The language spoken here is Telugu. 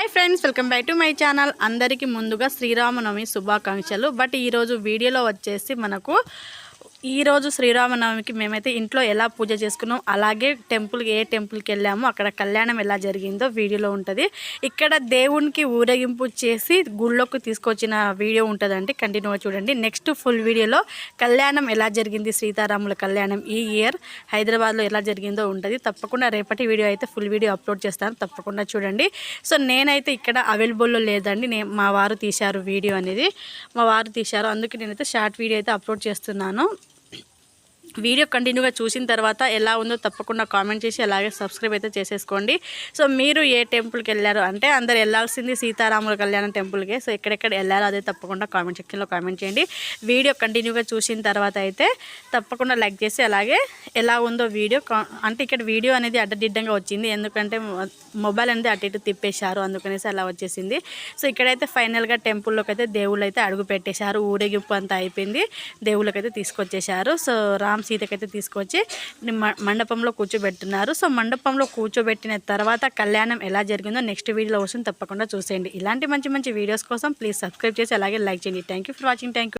Hi friends, welcome back to my channel. అందరికీ ముందుగా శ్రీరామనవమి శుభాకాంక్షలు. బట్ ఈరోజు వీడియోలో వచ్చేసి మనకు ఈరోజు శ్రీరామనవమికి మేమైతే ఇంట్లో ఎలా పూజ చేసుకున్నాం, అలాగే ఏ టెంపుల్కి వెళ్ళామో అక్కడ కళ్యాణం ఎలా జరిగిందో వీడియోలో ఉంటుంది. ఇక్కడ దేవునికి ఊరేగింపు చేసి గుళ్ళోకి తీసుకొచ్చిన వీడియో ఉంటుందండి, కంటిన్యూగా చూడండి. నెక్స్ట్ ఫుల్ వీడియోలో కళ్యాణం ఎలా జరిగింది, సీతారాముల కళ్యాణం ఈ ఇయర్ హైదరాబాద్లో ఎలా జరిగిందో ఉంటుంది. తప్పకుండా రేపటి వీడియో అయితే ఫుల్ వీడియో అప్లోడ్ చేస్తాను, తప్పకుండా చూడండి. సో నేనైతే ఇక్కడ అవైలబుల్లో లేదండి, మా వారు తీశారు వీడియో అనేది, అందుకే నేనైతే షార్ట్ వీడియో అయితే అప్లోడ్ చేస్తున్నాను. వీడియో కంటిన్యూగా చూసిన తర్వాత ఎలా ఉందో తప్పకుండా కామెంట్ చేసి అలాగే సబ్స్క్రైబ్ అయితే చేసేసుకోండి. సో మీరు ఏ టెంపుల్కి వెళ్ళారు అంటే, అందరు వెళ్ళాల్సింది సీతారాముల కళ్యాణం టెంపుల్కే. సో ఎక్కడెక్కడ వెళ్ళారో అదే తప్పకుండా కామెంట్ సెక్షన్లో కామెంట్ చేయండి. వీడియో కంటిన్యూగా చూసిన తర్వాత అయితే తప్పకుండా లైక్ చేసి అలాగే ఎలా ఉందో వీడియో అంటే ఇక్కడ వీడియో అనేది అడ్డదిడ్డంగా వచ్చింది, ఎందుకంటే మొబైల్ అనేది అటు ఇటు తిప్పేశారు, అందుకనేసి అలా వచ్చేసింది. సో ఇక్కడైతే ఫైనల్గా టెంపుల్లోకి అయితే దేవుళ్ళు అయితే అడుగు పెట్టేశారు, ఊరేగింపు అంతా అయిపోయింది, దేవుళ్ళకి అయితే తీసుకొచ్చేశారు. సో సీతకైతే తీసుకొచ్చి మండపంలో కూర్చోబెట్టున్నారు. సో మండపంలో కూర్చోబెట్టిన తర్వాత కళ్యాణం ఎలా జరిగిందో నెక్స్ట్ వీడియోలో వస్తుంది, తప్పకుండా చూసేయండి. ఇలాంటి మంచి మంచి వీడియోస్ కోసం ప్లీజ్ సబ్స్క్రైబ్ చేసి అలాగే లైక్ చేయండి. Thank you for watching. Thank you.